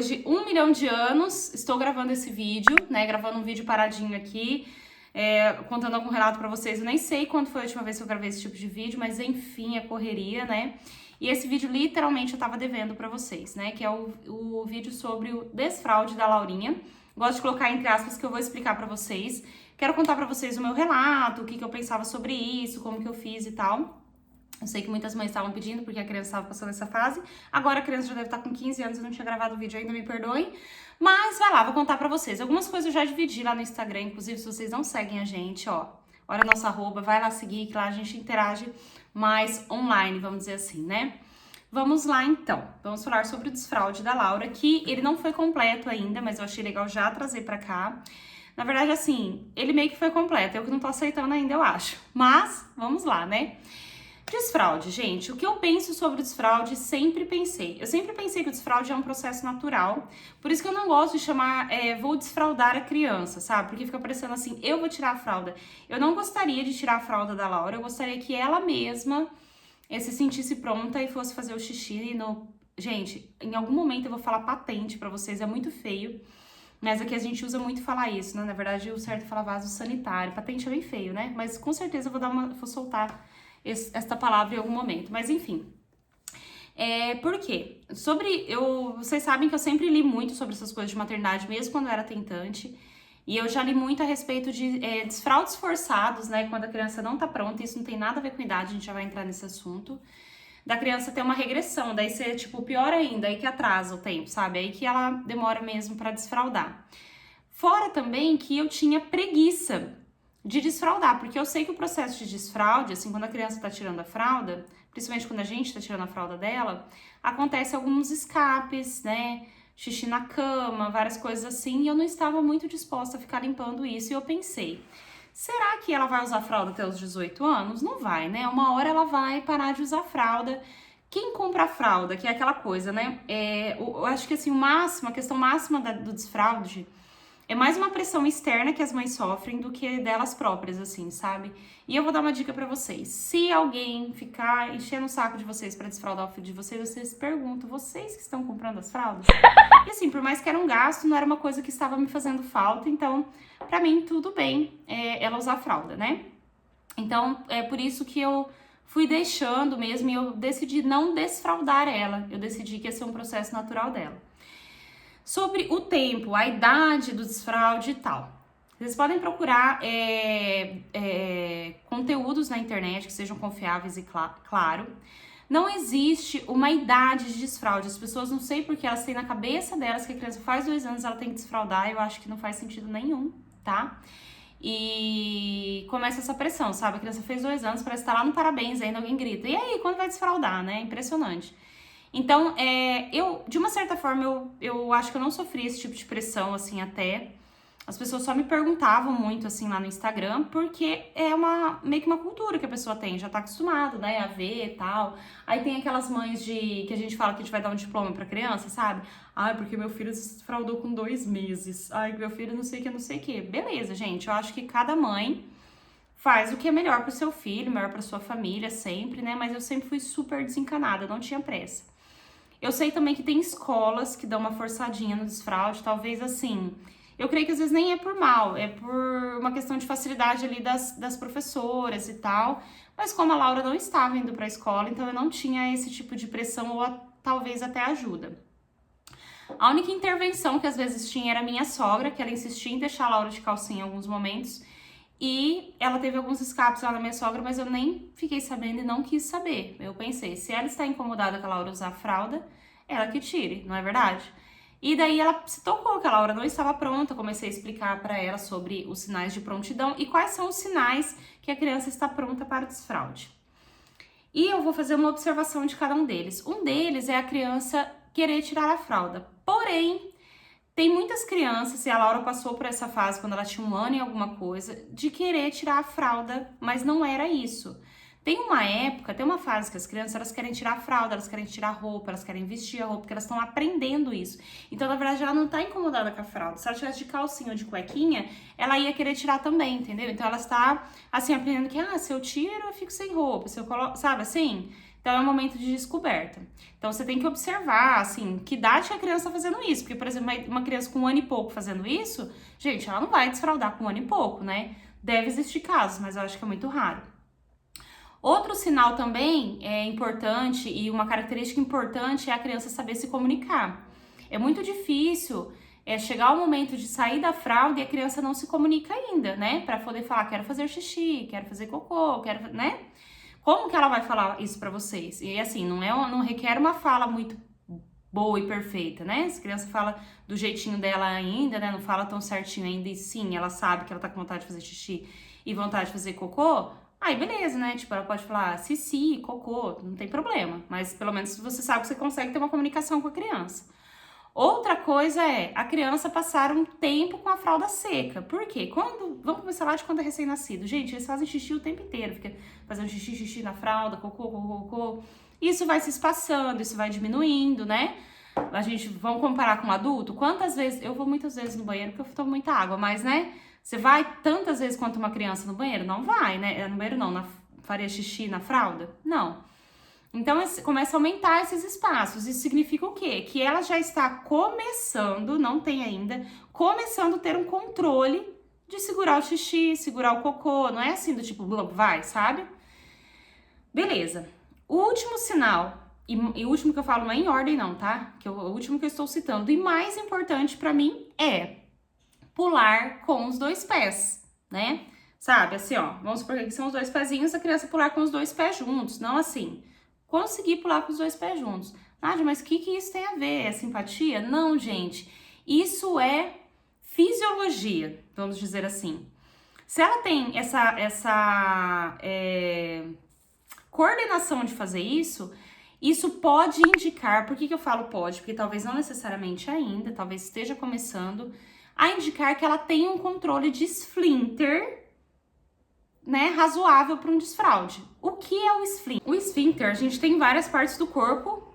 depois de 1 milhão de anos, estou gravando esse vídeo, né? Gravando um vídeo paradinho aqui, contando algum relato pra vocês. Eu nem sei quando foi a última vez que eu gravei esse tipo de vídeo, mas enfim, é correria, né? E esse vídeo, literalmente, eu tava devendo pra vocês, né? Que é o vídeo sobre o desfraude da Laurinha. Gosto de colocar entre aspas que eu vou explicar pra vocês. Quero contar pra vocês o meu relato, o que eu pensava sobre isso, como que eu fiz e tal. Eu sei que muitas mães estavam pedindo porque a criança estava passando essa fase. Agora a criança já deve estar com 15 anos, eu não tinha gravado o vídeo ainda, me perdoem. Mas vai lá, vou contar pra vocês. Algumas coisas eu já dividi lá no Instagram, inclusive se vocês não seguem a gente, ó. Olha a nossa arroba, vai lá seguir, que lá a gente interage mais online, vamos dizer assim, né? Vamos lá então, vamos falar sobre o desfraude da Laura, que ele não foi completo ainda, mas eu achei legal já trazer pra cá. Na verdade, assim, ele meio que foi completo, eu que não tô aceitando ainda, eu acho. Mas, vamos lá, né? Desfraude, gente, o que eu penso sobre o desfraude, sempre pensei. Eu sempre pensei que o desfraude é um processo natural, por isso que eu não gosto de chamar, vou desfraudar a criança, sabe? Porque fica parecendo assim, eu vou tirar a fralda. Eu não gostaria de tirar a fralda da Laura, eu gostaria que ela mesma se sentisse pronta e fosse fazer o xixi no... Gente, em algum momento eu vou falar patente pra vocês, é muito feio, mas aqui a gente usa muito falar isso, né? Na verdade, o certo é falar vaso sanitário. Patente é bem feio, né? Mas com certeza eu vou soltar esta palavra em algum momento. Mas enfim. Por quê? Vocês sabem que eu sempre li muito sobre essas coisas de maternidade, mesmo quando eu era tentante. E eu já li muito a respeito de desfraudes forçados, né? Quando a criança não tá pronta. Isso não tem nada a ver com idade, a gente já vai entrar nesse assunto. Da criança ter uma regressão, daí ser, tipo, pior ainda, aí que atrasa o tempo, sabe? Aí que ela demora mesmo pra desfraudar. Fora também que eu tinha preguiça de desfraudar, porque eu sei que o processo de desfraude, assim, quando a criança tá tirando a fralda, principalmente quando a gente tá tirando a fralda dela, acontece alguns escapes, né? Xixi na cama, várias coisas assim, e eu não estava muito disposta a ficar limpando isso, e eu pensei, será que ela vai usar fralda até os 18 anos? Não vai, né? Uma hora ela vai parar de usar fralda. Quem compra a fralda, que é aquela coisa, né? Eu acho que assim, a questão máxima do desfraude é mais uma pressão externa que as mães sofrem do que delas próprias, assim, sabe? E eu vou dar uma dica pra vocês. Se alguém ficar enchendo o saco de vocês pra desfraudar o filho de vocês, vocês perguntam, vocês que estão comprando as fraldas? E assim, por mais que era um gasto, não era uma coisa que estava me fazendo falta, então, pra mim, tudo bem ela usar fralda, né? Então, é por isso que eu fui deixando mesmo e eu decidi não desfraudar ela. Eu decidi que ia ser um processo natural dela. Sobre o tempo, a idade do desfraude e tal. Vocês podem procurar conteúdos na internet que sejam confiáveis e claro. Não existe uma idade de desfraude. As pessoas não sei porque elas têm na cabeça delas que a criança faz 2 anos, ela tem que desfraudar. Eu acho que não faz sentido nenhum, tá? E começa essa pressão, sabe? A criança fez 2 anos, parece que tá lá no parabéns ainda, alguém grita. E aí, quando vai desfraudar, né? Impressionante. Então, de uma certa forma, eu acho que eu não sofri esse tipo de pressão, assim, até. As pessoas só me perguntavam muito, assim, lá no Instagram, porque é meio que uma cultura que a pessoa tem, já tá acostumado, né, a ver e tal. Aí tem aquelas mães que a gente fala que a gente vai dar um diploma pra criança, sabe? Ai, porque meu filho se fraudou com 2 meses. Ai, meu filho não sei o que, não sei o que. Beleza, gente, eu acho que cada mãe faz o que é melhor pro seu filho, melhor pra sua família, sempre, né? Mas eu sempre fui super desencanada, não tinha pressa. Eu sei também que tem escolas que dão uma forçadinha no desfraude, talvez assim. Eu creio que às vezes nem é por mal, é por uma questão de facilidade ali das professoras e tal. Mas como a Laura não estava indo pra escola, então eu não tinha esse tipo de pressão ou talvez até ajuda. A única intervenção que às vezes tinha era a minha sogra, que ela insistia em deixar a Laura de calcinha em alguns momentos. E ela teve alguns escapes lá na minha sogra, mas eu nem fiquei sabendo e não quis saber. Eu pensei, se ela está incomodada com a Laura usar fralda, ela que tire, não é verdade? E daí ela se tocou que a Laura não estava pronta, comecei a explicar para ela sobre os sinais de prontidão e quais são os sinais que a criança está pronta para o desfraude. E eu vou fazer uma observação de cada um deles. Um deles é a criança querer tirar a fralda. Porém, tem muitas crianças, e a Laura passou por essa fase quando ela tinha 1 ano e alguma coisa, de querer tirar a fralda, mas não era isso. Tem uma fase que as crianças elas querem tirar a fralda, elas querem tirar a roupa, elas querem vestir a roupa, porque elas estão aprendendo isso. Então, na verdade, ela não tá incomodada com a fralda. Se ela tivesse de calcinha ou de cuequinha, ela ia querer tirar também, entendeu? Então, ela está, assim, aprendendo que, se eu tiro, eu fico sem roupa, se eu coloco, sabe assim? Então, é um momento de descoberta. Então, você tem que observar, assim, que idade que a criança tá fazendo isso. Porque, por exemplo, uma criança com 1 ano e pouco fazendo isso, gente, ela não vai desfraldar com 1 ano e pouco, né? Deve existir casos, mas eu acho que é muito raro. Outro sinal também é importante e uma característica importante é a criança saber se comunicar. É muito difícil chegar o momento de sair da fralda e a criança não se comunica ainda, né? Pra poder falar, quero fazer xixi, quero fazer cocô, quero, né? Como que ela vai falar isso pra vocês? E assim, não requer uma fala muito boa e perfeita, né? Se a criança fala do jeitinho dela ainda, né? Não fala tão certinho ainda e sim, ela sabe que ela tá com vontade de fazer xixi e vontade de fazer cocô, aí beleza, né? Tipo, ela pode falar xixi, cocô, não tem problema. Mas pelo menos você sabe que você consegue ter uma comunicação com a criança. Outra coisa é a criança passar um tempo com a fralda seca. Por quê? Vamos começar lá de quando é recém-nascido. Gente, eles fazem xixi o tempo inteiro. Fica fazendo xixi na fralda, cocô, cocô, cocô. Isso vai se espaçando, isso vai diminuindo, né? Vamos comparar com um adulto? Quantas vezes... Eu vou muitas vezes no banheiro porque eu tomo muita água, mas, né? Você vai tantas vezes quanto uma criança no banheiro? Não vai, né? No banheiro não, faria xixi na fralda? Não. Então, começa a aumentar esses espaços. Isso significa o quê? Que ela já está começando, não tem ainda, começando a ter um controle de segurar o xixi, segurar o cocô. Não é assim do tipo, vai, sabe? Beleza. O último sinal, e o último que eu falo não é em ordem não, tá? O último que eu estou citando, e mais importante pra mim é pular com os 2 pés, né? Sabe, assim, ó, vamos supor que aqui são os 2 pezinhos, a criança pular com os 2 pés juntos, não assim. Conseguir pular com os 2 pés juntos. Nádia, mas o que isso tem a ver? É simpatia? Não, gente. Isso é fisiologia, vamos dizer assim. Se ela tem essa coordenação de fazer isso, isso pode indicar, por que eu falo pode? Porque talvez não necessariamente ainda, talvez esteja começando a indicar que ela tem um controle de esfíncter, né, razoável para um desfraude. O que é o esfíncter? O esfíncter, a gente tem em várias partes do corpo,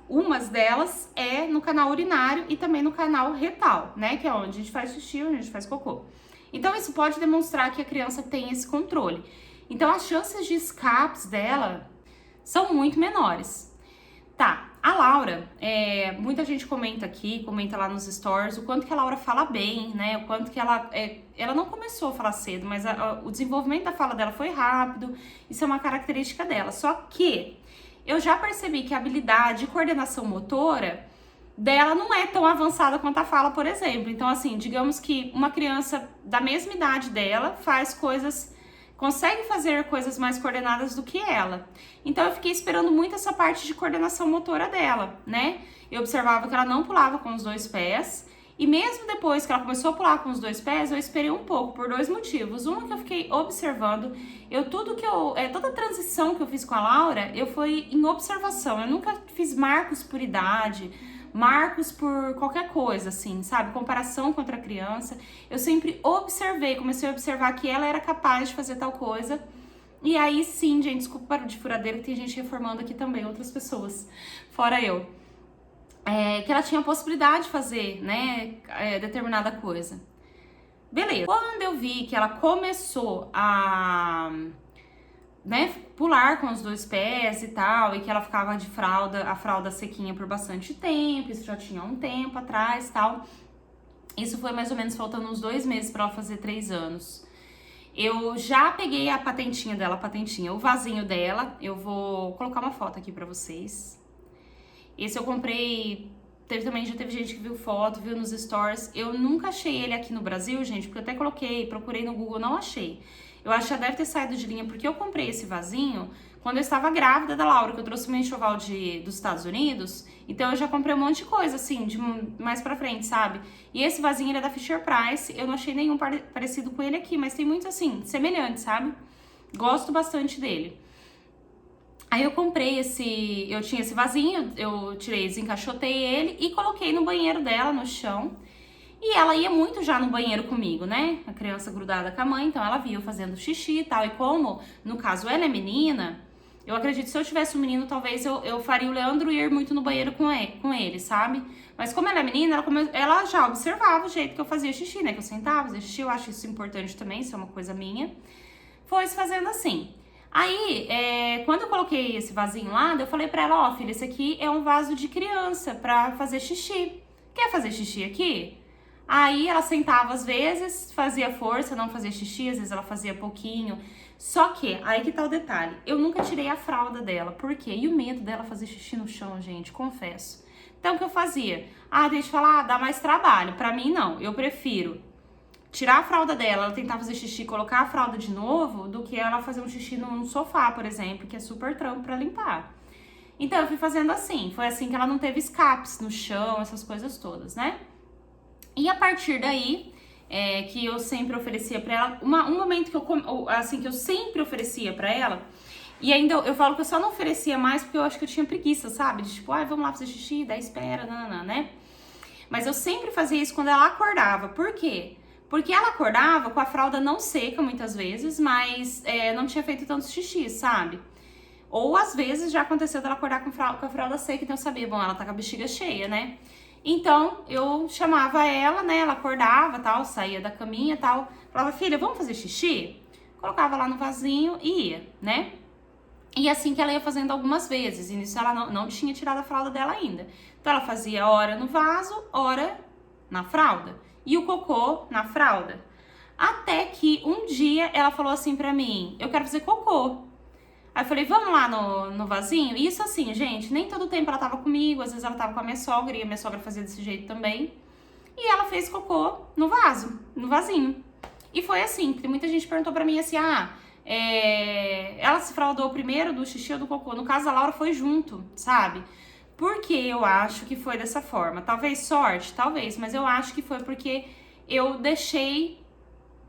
umas delas é no canal urinário e também no canal retal, né, que é onde a gente faz xixi, onde a gente faz cocô. Então, isso pode demonstrar que a criança tem esse controle. Então, as chances de escapes dela são muito menores. Tá, a Laura, muita gente comenta aqui, comenta lá nos stories, o quanto que a Laura fala bem, né? O quanto que ela não começou a falar cedo, mas o desenvolvimento da fala dela foi rápido, isso é uma característica dela. Só que eu já percebi que a habilidade e coordenação motora dela não é tão avançada quanto a fala, por exemplo. Então, assim, digamos que uma criança da mesma idade dela consegue fazer coisas mais coordenadas do que ela. Então, eu fiquei esperando muito essa parte de coordenação motora dela, né? Eu observava que ela não pulava com os 2 pés, e mesmo depois que ela começou a pular com os 2 pés, eu esperei um pouco, por 2 motivos. Uma que eu fiquei observando, toda a transição que eu fiz com a Laura, eu fui em observação, eu nunca fiz marcos por idade, marcos por qualquer coisa, assim, sabe? Comparação com outra criança. Eu sempre comecei a observar que ela era capaz de fazer tal coisa. E aí sim, gente, desculpa o barulho de furadeira, que tem gente reformando aqui também, outras pessoas, fora eu. Que ela tinha a possibilidade de fazer, né, determinada coisa. Beleza. Quando eu vi que ela começou a... né, pular com os 2 pés e tal, e que ela ficava de a fralda sequinha por bastante tempo, isso já tinha um tempo atrás e tal. Isso foi mais ou menos faltando uns 2 meses pra ela fazer 3 anos. Eu já peguei a patentinha dela, o vasinho dela, eu vou colocar uma foto aqui pra vocês. Esse eu comprei, já teve gente que viu foto, viu nos stories. Eu nunca achei ele aqui no Brasil, gente, porque eu até procurei no Google, não achei. Eu acho que já deve ter saído de linha, porque eu comprei esse vasinho quando eu estava grávida da Laura, que eu trouxe meu enxoval dos Estados Unidos. Então eu já comprei um monte de coisa, assim, de mais pra frente, sabe? E esse vasinho, ele é da Fisher-Price, eu não achei nenhum parecido com ele aqui, mas tem muitos, assim, semelhantes, sabe? Gosto bastante dele. Aí eu comprei eu tinha esse vasinho, eu desencaixotei ele e coloquei no banheiro dela, no chão. E ela ia muito já no banheiro comigo, né? A criança grudada com a mãe, então ela via eu fazendo xixi e tal. E como, no caso, ela é menina, eu acredito que se eu tivesse um menino, talvez eu faria o Leandro ir muito no banheiro com ele, sabe? Mas como ela é menina, ela já observava o jeito que eu fazia xixi, né? Que eu sentava, fazia xixi, eu acho isso importante também, isso é uma coisa minha. Foi se fazendo assim. Aí, quando eu coloquei esse vasinho lá, eu falei pra ela, ó, filha, esse aqui é um vaso de criança pra fazer xixi. Quer fazer xixi aqui? Aí ela sentava às vezes, fazia força, não fazia xixi, às vezes ela fazia pouquinho. Só que, aí que tá o detalhe, eu nunca tirei a fralda dela. Por quê? E o medo dela fazer xixi no chão, gente, confesso. Então, o que eu fazia? Deixa eu falar, dá mais trabalho. Pra mim, não. Eu prefiro tirar a fralda dela, ela tentar fazer xixi, colocar a fralda de novo, do que ela fazer um xixi no sofá, por exemplo, que é super trampo pra limpar. Então, eu fui fazendo assim. Foi assim que ela não teve escapes no chão, essas coisas todas, né? E a partir daí, que eu sempre oferecia pra ela, um momento que que eu sempre oferecia pra ela, e ainda eu falo que eu só não oferecia mais porque eu acho que eu tinha preguiça, sabe? De tipo, vamos lá fazer xixi, daí espera, né? Mas eu sempre fazia isso quando ela acordava. Por quê? Porque ela acordava com a fralda não seca muitas vezes, mas não tinha feito tanto xixi, sabe? Ou às vezes já aconteceu dela acordar com a fralda seca, então eu sabia, bom, ela tá com a bexiga cheia, né? Então eu chamava ela, né? Ela acordava, tal, saía da caminha, tal, falava, filha, vamos fazer xixi? Colocava lá no vasinho e ia, né? E assim que ela ia fazendo algumas vezes, e nisso ela não tinha tirado a fralda dela ainda. Então ela fazia hora no vaso, hora na fralda. E o cocô na fralda. Até que um dia ela falou assim pra mim, eu quero fazer cocô. Aí eu falei, vamos lá no vasinho? E isso assim, gente, nem todo tempo ela tava comigo, às vezes ela tava com a minha sogra, e a minha sogra fazia desse jeito também. E ela fez cocô no vaso, no vasinho. E foi assim, porque muita gente perguntou pra mim assim, ela se fraldou primeiro do xixi ou do cocô? No caso, a Laura foi junto, sabe? Porque eu acho que foi dessa forma. Talvez sorte, talvez, mas eu acho que foi porque eu deixei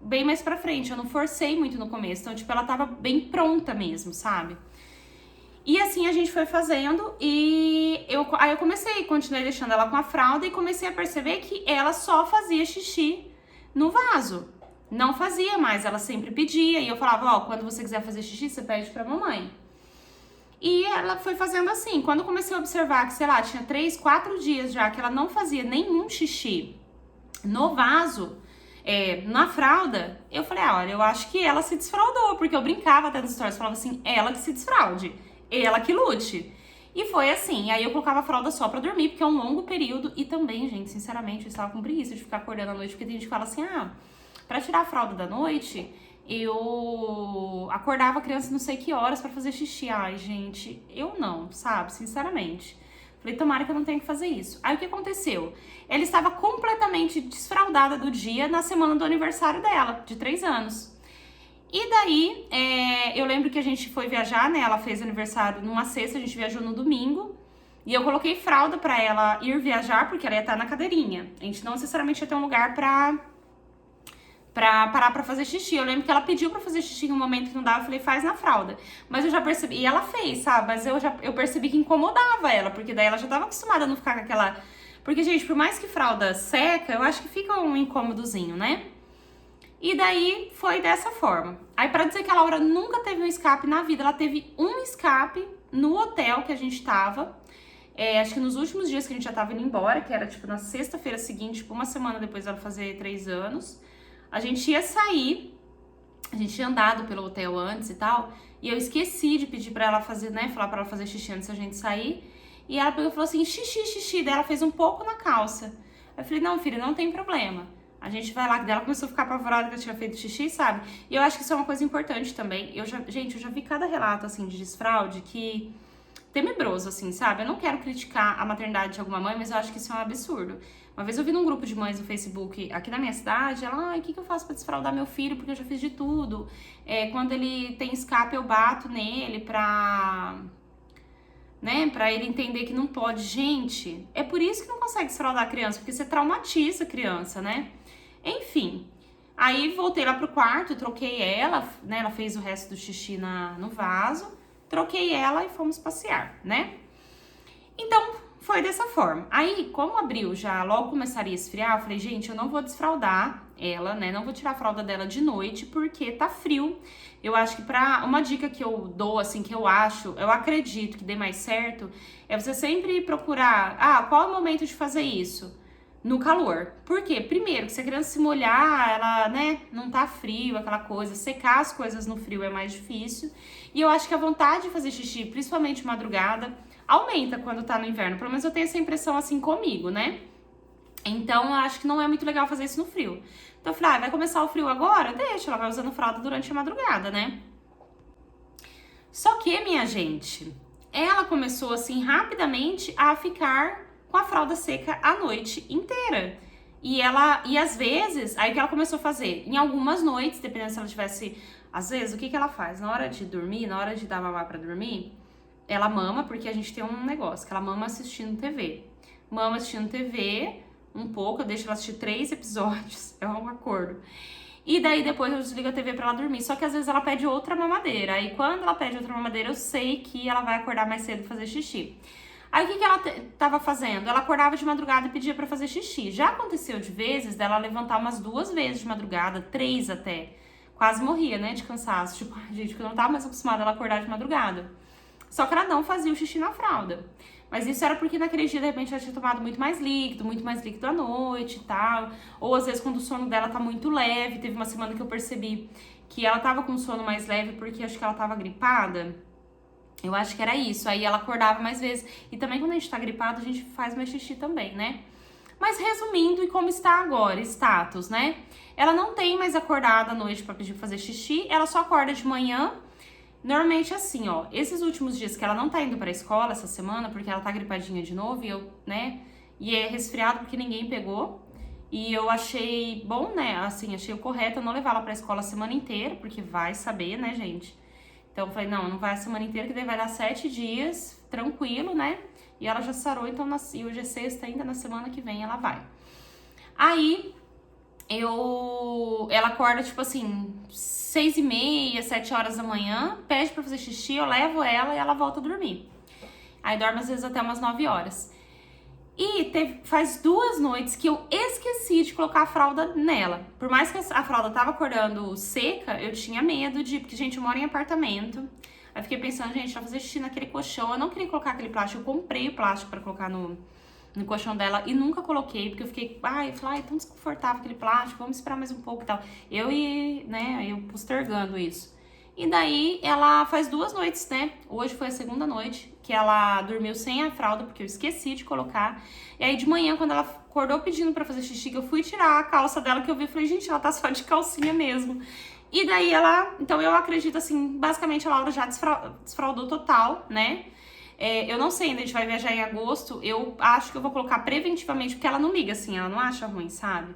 bem mais pra frente, eu não forcei muito no começo, então, tipo, ela tava bem pronta mesmo, sabe? E assim a gente foi fazendo e aí eu continuei deixando ela com a fralda e comecei a perceber que ela só fazia xixi no vaso. Não fazia mais, ela sempre pedia e eu falava, quando você quiser fazer xixi, você pede pra mamãe. E ela foi fazendo assim, quando eu comecei a observar que, sei lá, tinha 3, 4 dias já que ela não fazia nenhum xixi no vaso, na fralda, eu falei, olha, eu acho que ela se desfraldou, porque eu brincava até nos stories, falava assim, ela que se desfraude, ela que lute. E foi assim, aí eu colocava a fralda só pra dormir, porque é um longo período, e também, gente, sinceramente, eu estava com preguiça de ficar acordando à noite, porque tem gente que fala assim, pra tirar a fralda da noite, eu acordava a criança não sei que horas pra fazer xixi. Ai, gente, eu não, sabe, sinceramente. Falei, tomara que eu não tenha que fazer isso. Aí o que aconteceu? Ela estava completamente desfraldada do dia na semana do aniversário dela, de 3 anos. E daí, eu lembro que a gente foi viajar, né? Ela fez aniversário numa sexta, a gente viajou no domingo. E eu coloquei fralda pra ela ir viajar, porque ela ia estar na cadeirinha. A gente não necessariamente ia ter um lugar pra parar pra fazer xixi. Eu lembro que ela pediu pra fazer xixi em um momento que não dava, eu falei, faz na fralda. Mas eu já percebi, e ela fez, sabe? Mas eu percebi que incomodava ela, porque daí ela já tava acostumada a não ficar com aquela... Porque, gente, por mais que fralda seca, eu acho que fica um incômodozinho, né? E daí foi dessa forma. Aí pra dizer que a Laura nunca teve um escape na vida, ela teve um escape no hotel que a gente tava. Acho que nos últimos dias que a gente já tava indo embora, que era tipo na sexta-feira seguinte, tipo uma semana depois dela fazer 3 anos. A gente ia sair, a gente tinha andado pelo hotel antes e tal, e eu esqueci de pedir pra ela fazer, né, falar pra ela fazer xixi antes da gente sair. E ela pegou e falou assim, xixi, daí ela fez um pouco na calça. Eu falei, não, filha, não tem problema. A gente vai lá, que dela começou a ficar apavorada que eu tinha feito xixi, sabe? E eu acho que isso é uma coisa importante também. Gente, eu já vi cada relato, assim, de desfraude que... tenebroso, assim, sabe? Eu não quero criticar a maternidade de alguma mãe, mas eu acho que isso é um absurdo. Uma vez eu vi num grupo de mães no Facebook aqui na minha cidade, ela, o que eu faço pra desfraldar meu filho? Porque eu já fiz de tudo. Quando ele tem escape, eu bato nele pra ele entender que não pode. Gente, é por isso que não consegue desfraldar a criança, porque você traumatiza a criança, né? Enfim, aí voltei lá pro quarto, troquei ela, né? Ela fez o resto do xixi no vaso, troquei ela e fomos passear, né? Então, foi dessa forma. Aí, como abril já logo começaria a esfriar, eu falei, gente, eu não vou desfraldar ela, né? Não vou tirar a fralda dela de noite, porque tá frio. Eu acho que uma dica que eu dou, assim, que eu acredito que dê mais certo, é você sempre procurar, qual é o momento de fazer isso? no calor. Por quê? Primeiro, que se a criança se molhar, ela, né, não tá frio, aquela coisa. Secar as coisas no frio é mais difícil. E eu acho que a vontade de fazer xixi, principalmente madrugada, aumenta quando tá no inverno. Pelo menos eu tenho essa impressão assim comigo, né? Então, eu acho que não é muito legal fazer isso no frio. Então, eu falei, vai começar o frio agora? Deixa, ela vai usando fralda durante a madrugada, né? Só que, minha gente, ela começou assim rapidamente a ficar com a fralda seca a noite inteira. E às vezes, aí o que ela começou a fazer? Em algumas noites, dependendo se ela tivesse, às vezes, o que ela faz? Na hora de dormir, na hora de dar mamar pra dormir, ela mama, porque a gente tem um negócio, que ela mama assistindo TV. Mama assistindo TV um pouco, eu deixo ela assistir 3 episódios, é um acordo. E daí depois eu desligo a TV pra ela dormir. Só que às vezes ela pede outra mamadeira. Aí quando ela pede outra mamadeira, eu sei que ela vai acordar mais cedo pra fazer xixi. Aí o que ela tava fazendo? Ela acordava de madrugada e pedia pra fazer xixi. Já aconteceu de vezes dela levantar umas 2 vezes de madrugada, 3 até. Quase morria, né, de cansaço. Tipo, ai, gente, que eu não tava mais acostumada a ela acordar de madrugada. Só que ela não fazia o xixi na fralda. Mas isso era porque naquele dia, de repente, ela tinha tomado muito mais líquido à noite e tal. Ou às vezes quando o sono dela tá muito leve. Teve uma semana que eu percebi que ela tava com sono mais leve porque acho que ela tava gripada. Eu acho que era isso. Aí ela acordava mais vezes. E também quando a gente tá gripado, a gente faz mais xixi também, né? Mas resumindo, e como está agora, status, né? Ela não tem mais acordado à noite pra pedir pra fazer xixi. Ela só acorda de manhã. Normalmente assim, ó, esses últimos dias que ela não tá indo pra escola essa semana, porque ela tá gripadinha de novo, e eu, né, e é resfriado porque ninguém pegou, e eu achei bom, né, assim, achei o correto eu não levar ela pra escola a semana inteira, porque vai saber, né, gente? Então eu falei, não vai a semana inteira, que daí vai dar 7 dias, tranquilo, né, e ela já sarou, então, e hoje é sexta, ainda na semana que vem ela vai. Aí, ela acorda, tipo assim, 6h30, 7 horas da manhã, pede pra fazer xixi, eu levo ela e ela volta a dormir. Aí dorme às vezes até umas 9 horas. E faz 2 noites que eu esqueci de colocar a fralda nela. Por mais que a fralda tava acordando seca, eu tinha medo porque, gente, eu moro em apartamento. Aí fiquei pensando, gente, vai fazer xixi naquele colchão. Eu não queria colocar aquele plástico, eu comprei o plástico pra colocar no colchão dela e nunca coloquei, porque eu fiquei, tão desconfortável aquele plástico, vamos esperar mais um pouco e tal. Eu postergando isso. E daí ela faz 2 noites, né? Hoje foi a segunda noite que ela dormiu sem a fralda, porque eu esqueci de colocar. E aí de manhã, quando ela acordou pedindo pra fazer xixi, que eu fui tirar a calça dela, que eu vi, falei, gente, ela tá só de calcinha mesmo. E daí então eu acredito assim, basicamente a Laura já desfraldou total, né? Eu não sei, ainda a gente vai viajar em agosto, eu acho que eu vou colocar preventivamente, porque ela não liga assim, ela não acha ruim, sabe?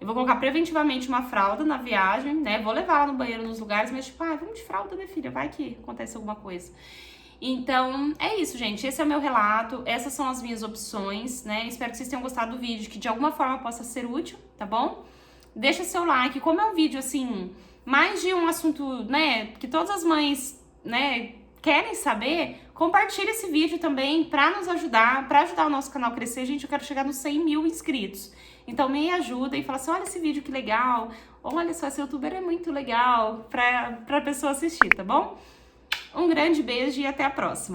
Eu vou colocar preventivamente uma fralda na viagem, né? Vou levar ela no banheiro nos lugares, mas tipo, vamos de fralda, né, filha? Vai que acontece alguma coisa. Então, é isso, gente. Esse é o meu relato, essas são as minhas opções, né? Espero que vocês tenham gostado do vídeo, que de alguma forma possa ser útil, tá bom? Deixa seu like, como é um vídeo, assim, mais de um assunto, né, que todas as mães, né, querem saber, compartilha esse vídeo também pra nos ajudar, pra ajudar o nosso canal a crescer. Gente, eu quero chegar nos 100 mil inscritos. Então me ajuda e fala assim, olha esse vídeo que legal, olha só, esse youtuber é muito legal pra pessoa assistir, tá bom? Um grande beijo e até a próxima.